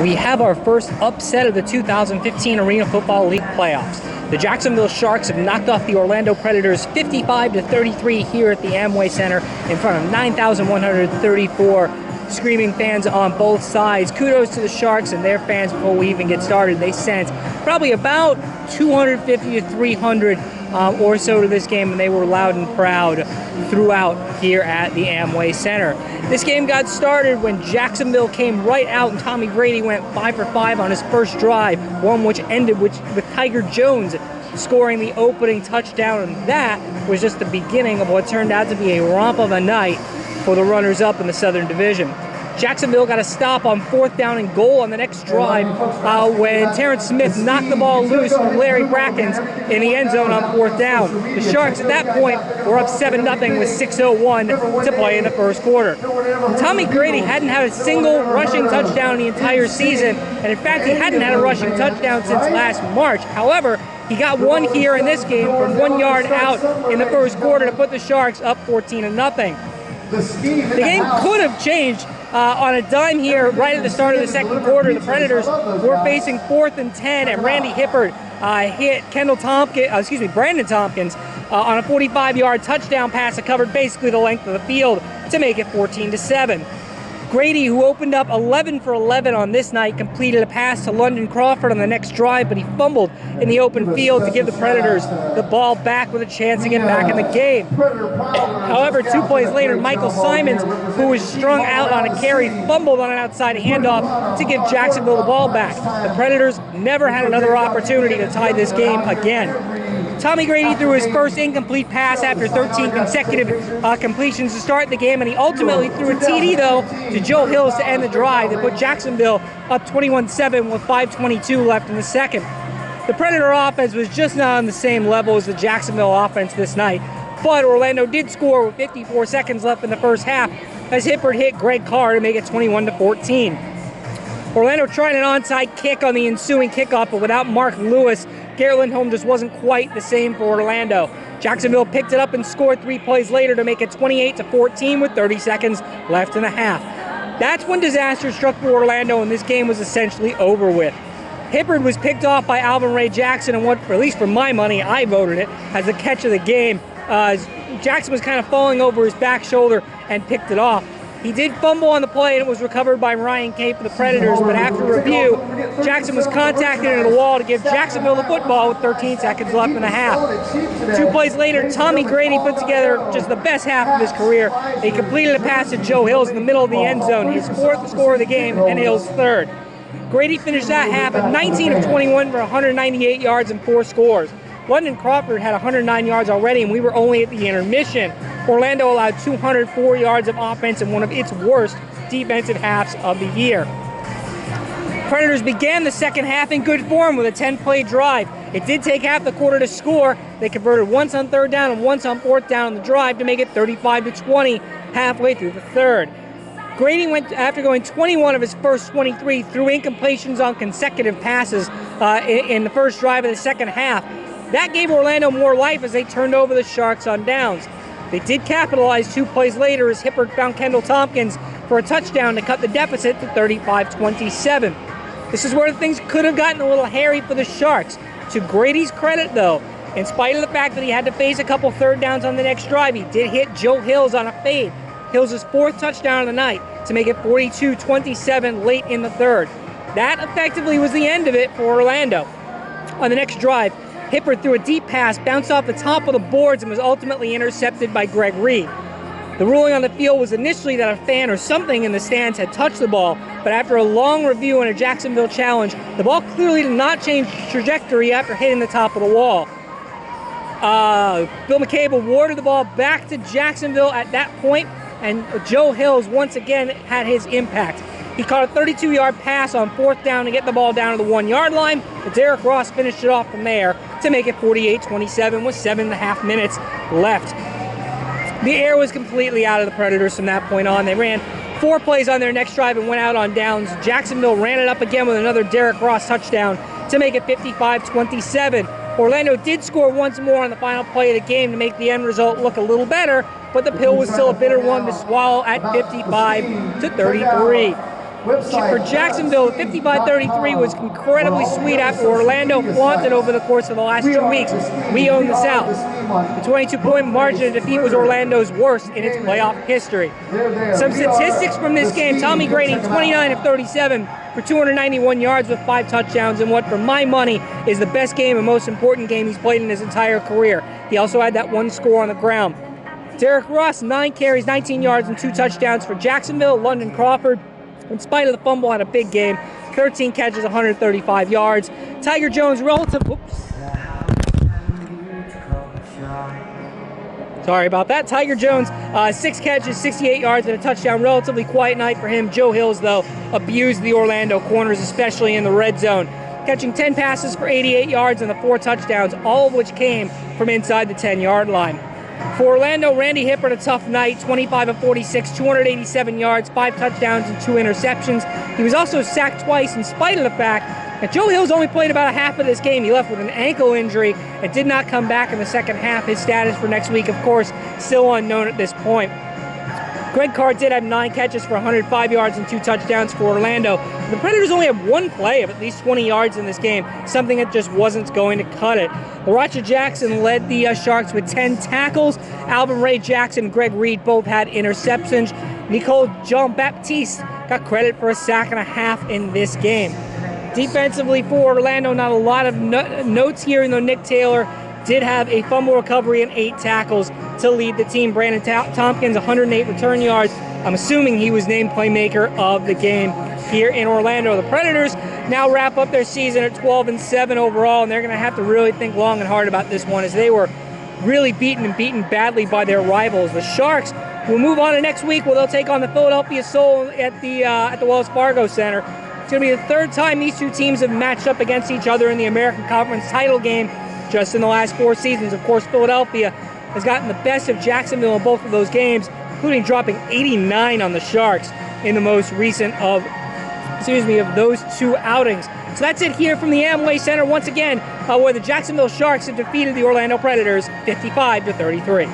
We have our first upset of the 2015 Arena Football League playoffs. The Jacksonville Sharks have knocked off the Orlando Predators 55-33 here at the Amway Center in front of 9,134 screaming fans on both sides. Kudos to the Sharks and their fans before we even get started. They sent probably about 250 to 300 or so to this game, and they were loud and proud throughout here at the Amway Center. This game got started when Jacksonville came right out and Tommy Grady went 5 for 5 on his first drive, one which ended with Tiger Jones scoring the opening touchdown, and that was just the beginning of what turned out to be a romp of a night for the runners-up in the Southern Division. Jacksonville got a stop on 4th down and goal on the next drive when Terrence Smith knocked the ball loose from Larry Brackens in the end zone on 4th down. The Sharks at that point were up 7-0 with 6:01 to play in the first quarter. Tommy Grady hadn't had a single rushing touchdown the entire season, and in fact he hadn't had a rushing touchdown since last March. However, he got one here in this game from 1 yard out in the first quarter to put the Sharks up 14-0. The game could have changed on a dime here right at the start of the second quarter. The Predators were facing 4th and 10, and Randy Hippert hit Brandon Tompkins on a 45-yard touchdown pass that covered basically the length of the field to make it 14-7. Grady, who opened up 11 for 11 on this night, completed a pass to London Crawford on the next drive, but he fumbled in the open field to give the Predators the ball back with a chance to get back in the game. However, 2 plays later, Michael Simons, who was strung out on a carry, fumbled on an outside handoff to give Jacksonville the ball back. The Predators never had another opportunity to tie this game again. Tommy Grady threw his first incomplete pass after 13 consecutive completions to start the game, and he ultimately threw a TD, though, to Joe Hills to end the drive that put Jacksonville up 21-7 with 5:22 left in the second. The Predator offense was just not on the same level as the Jacksonville offense this night, but Orlando did score with 54 seconds left in the first half as Hippert hit Greg Carr to make it 21-14. Orlando tried an onside kick on the ensuing kickoff, but without Mark Lewis, Garrett Lindholm just wasn't quite the same for Orlando. Jacksonville picked it up and scored 3 plays later to make it 28-14 with 30 seconds left in the half. That's when disaster struck for Orlando and this game was essentially over with. Hippert was picked off by Alvin Ray Jackson, and what, at least for my money, I voted it as the catch of the game. Jackson was kind of falling over his back shoulder and picked it off. He did fumble on the play, and it was recovered by Ryan Kay for the Predators, but after review, Jackson was contacted into the wall to give Jacksonville the football with 13 seconds left in the half. 2 plays later, Tommy Grady put together just the best half of his career. He completed a pass to Joe Hills in the middle of the end zone, his 4th score of the game, and Hills' 3rd. Grady finished that half at 19 of 21 for 198 yards and 4 scores. London Crawford had 109 yards already, and we were only at the intermission. Orlando allowed 204 yards of offense in one of its worst defensive halves of the year. Predators began the second half in good form with a 10-play drive. It did take half the quarter to score. They converted once on 3rd down and once on 4th down on the drive to make it 35-20 halfway through the 3rd. Grady went, after going 21 of his first 23, threw incompletions on consecutive passes in the first drive of the second half. That gave Orlando more life as they turned over the Sharks on downs. They did capitalize 2 plays later as Hippert found Kendall Tompkins for a touchdown to cut the deficit to 35-27. This is where things could have gotten a little hairy for the Sharks. To Grady's credit, though, in spite of the fact that he had to face a couple 3rd downs on the next drive, he did hit Joe Hills on a fade. Hills' 4th touchdown of the night to make it 42-27 late in the 3rd. That effectively was the end of it for Orlando. On the next drive, Hippert threw a deep pass, bounced off the top of the boards, and was ultimately intercepted by Greg Reed. The ruling on the field was initially that a fan or something in the stands had touched the ball, but after a long review and a Jacksonville challenge, the ball clearly did not change trajectory after hitting the top of the wall. Bill McCabe awarded the ball back to Jacksonville at that point, and Joe Hills once again had his impact. He caught a 32-yard pass on 4th down to get the ball down to the 1-yard line, but Derek Ross finished it off from there to make it 48-27 with 7.5 minutes left. The air was completely out of the Predators from that point on. They ran 4 plays on their next drive and went out on downs. Jacksonville ran it up again with another Derek Ross touchdown to make it 55-27. Orlando did score once more on the final play of the game to make the end result look a little better, but the pill was still a bitter one to swallow at 55-33. For Jacksonville, 55-33 was incredibly sweet after Orlando flaunted over the course of the last 2 weeks. We own the South. The 22-point margin of defeat was Orlando's worst in its playoff history. Some statistics from this game: Tommy Grady, 29 of 37 for 291 yards with 5 touchdowns in what, for my money, is the best game and most important game he's played in his entire career. He also had that 1 score on the ground. Derek Ross, 9 carries, 19 yards, and 2 touchdowns for Jacksonville. London Crawford, in spite of the fumble, had a big game. 13 catches, 135 yards. Tiger Jones, Sorry about that. Tiger Jones, 6 catches, 68 yards, and a touchdown. Relatively quiet night for him. Joe Hills, though, abused the Orlando corners, especially in the red zone, catching 10 passes for 88 yards and the 4 touchdowns, all of which came from inside the 10-yard line. For Orlando, Randy Hippert, a tough night, 25 of 46, 287 yards, 5 touchdowns, and 2 interceptions. He was also sacked twice in spite of the fact that Joe Hills only played about a half of this game. He left with an ankle injury and did not come back in the second half. His status for next week, of course, still unknown at this point. Greg Carr did have 9 catches for 105 yards and 2 touchdowns for Orlando. The Predators only have 1 play of at least 20 yards in this game, something that just wasn't going to cut it. Laracha Jackson led the Sharks with 10 tackles. Alvin Ray Jackson and Greg Reed both had interceptions. Nicole Jean-Baptiste got credit for a sack and a half in this game. Defensively for Orlando, not a lot of notes here, though Nick Taylor did have a fumble recovery and 8 tackles to lead the team. Brandon Tompkins, 108 return yards. I'm assuming he was named playmaker of the game here in Orlando. The Predators now wrap up their season at 12-7 overall, and they're going to have to really think long and hard about this one, as they were really beaten badly by their rivals. The Sharks will move on to next week, where they'll take on the Philadelphia Soul at the Wells Fargo Center. It's going to be the 3rd time these 2 teams have matched up against each other in the American Conference title game just in the last 4 seasons. Of course, Philadelphia has gotten the best of Jacksonville in both of those games, including dropping 89 on the Sharks in the most recent of those 2 outings. So that's it here from the Amway Center once again, where the Jacksonville Sharks have defeated the Orlando Predators 55-33.